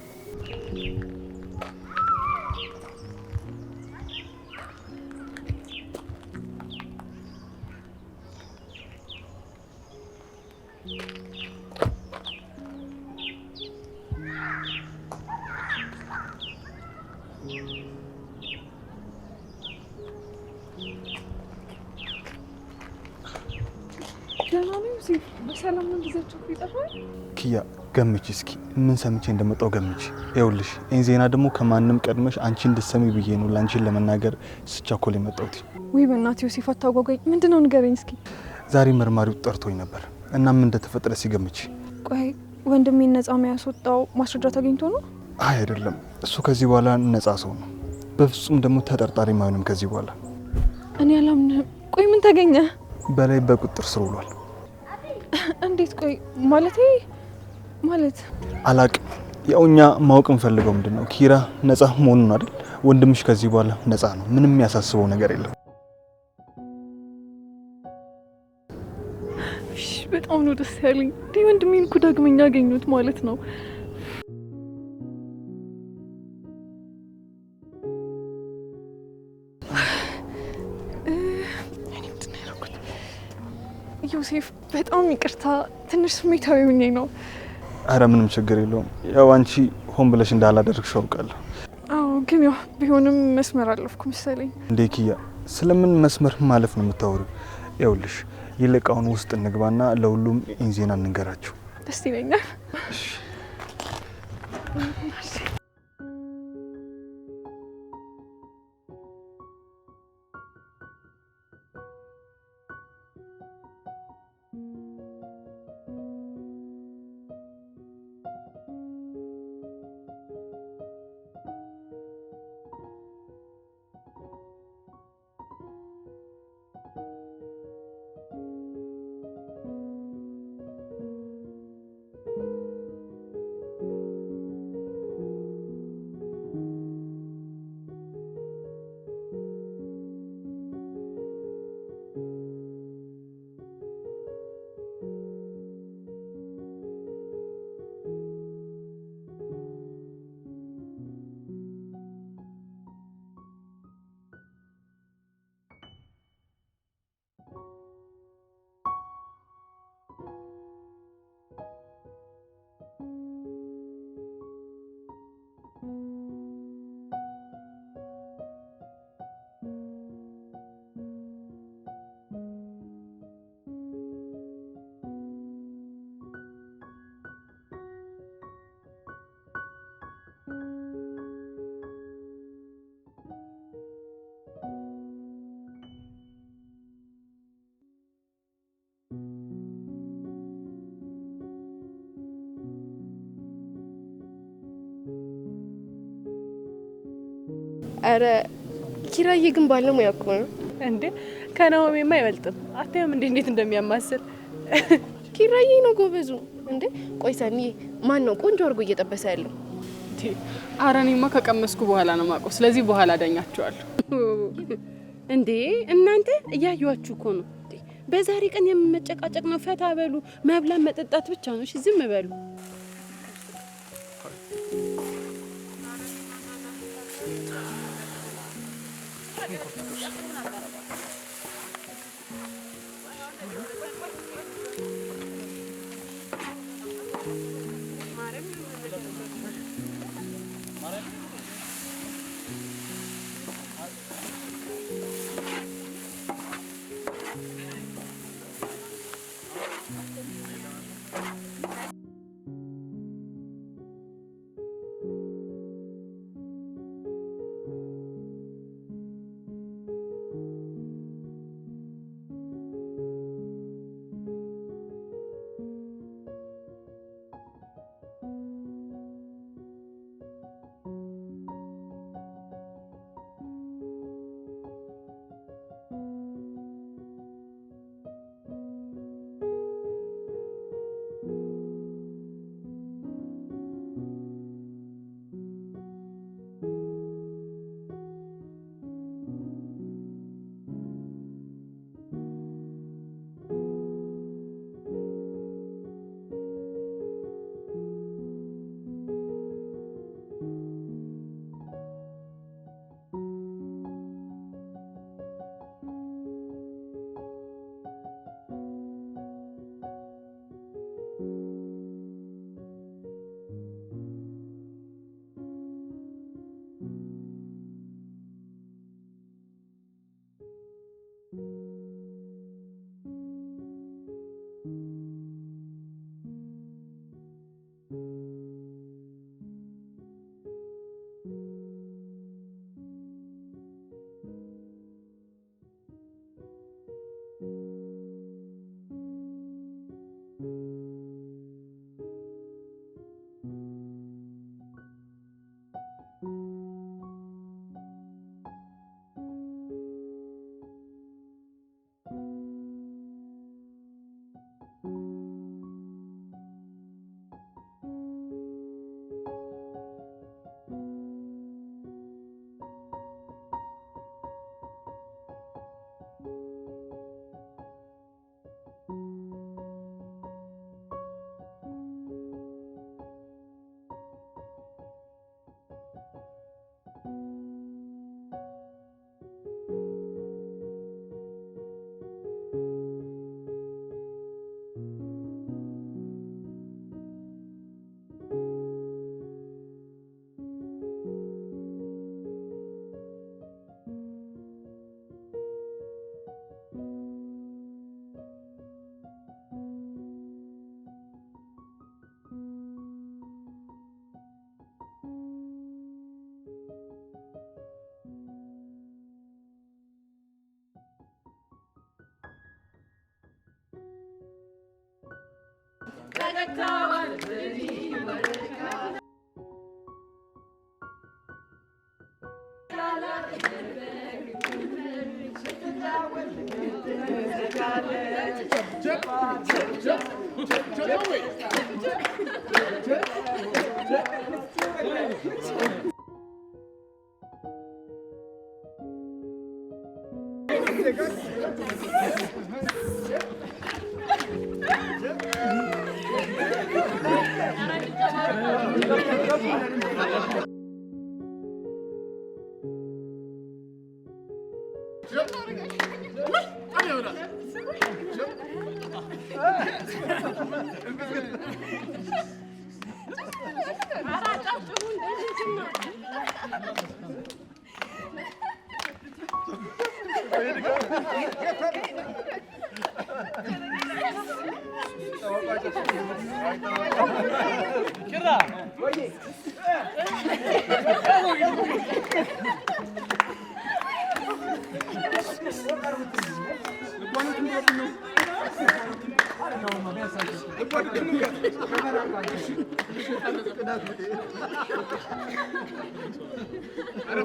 በሰላም ነው ጊዜያቸው ይጠፋል። ኪያ ገምቺ እስኪ ምን ሰምቼ እንደመጣው ገምቺ። ይኸውልሽ ይህን ዜና ደግሞ ከማንም ቀድመሽ አንቺ እንድትሰሚ ብዬ ነው ለአንቺን ለመናገር ስቻኮል የመጣሁት። ወይ በእናትህ ዮሴፍ አታጓጓኝ። ምንድነው ንገረኝ እስኪ። ዛሬ መርማሪው ጠርቶኝ ነበር እና ምን እንደተፈጠረ ሲገምቺ። ቆይ ወንድሜን ነፃ የሚያስወጣው ማስረጃ ተገኝቶ ነው? አይ አይደለም፣ እሱ ከዚህ በኋላ ነፃ ሰው ነው። በፍጹም ደግሞ ተጠርጣሪ ማይሆንም ከዚህ በኋላ። እኔ አላምንም። ቆይ ምን ተገኘ? በላይ በቁጥጥር ስር ውሏል። እንዴት? ቆይ ማለት አላቅም። ያው እኛ ማወቅ እንፈልገው ምንድነው ኪራ ነፃ መሆኑን አይደል? ወንድምሽ ከዚህ በኋላ ነፃ ነው። ምንም የሚያሳስበው ነገር የለም። እሺ፣ በጣም ነው ደስ ያለኝ። ወንድሜን እኮ ዳግመኛ አገኙት ማለት ነው። ዮሴፍ በጣም ይቅርታ፣ ትንሽ ስሜታዊ ሆኜ ነው። አረ ምንም ችግር የለውም። ያው አንቺ ሆን ብለሽ እንዳላደረግሽ አውቃለሁ። አዎ ግን ያው ቢሆንም መስመር አለፍኩ መሰለኝ። እንዴ ኪያ ስለምን መስመር ማለፍ ነው የምታወሪው? ይኸውልሽ ይልቅ አሁን ውስጥ እንግባና ለሁሉም ኢንዜና እንንገራቸው። ደስ ይለኛል። አረ ኪራዬ ግን ባለሙያ እኮ ነው እንዴ! ከናሆሜማ አይበልጥም። አታየውም እንዴት እንደሚያማስል? ኪራዬ ነው ጎበዙ። እንዴ ቆይ ሰኒዬ፣ ማን ነው ቆንጆ አድርጎ እየጠበሰ ያለው? ኧረ እኔማ ከቀመስኩ በኋላ ነው የማውቀው። ስለዚህ በኋላ ዳኛቸዋለሁ። እንዴ እናንተ እያዩዋችሁ እኮ ነው። በዛሬ ቀን የምመጨቃጨቅ ነው? ፈታ በሉ። መብላት መጠጣት ብቻ ነው። እሺ ዝም በሉ።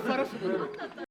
عرف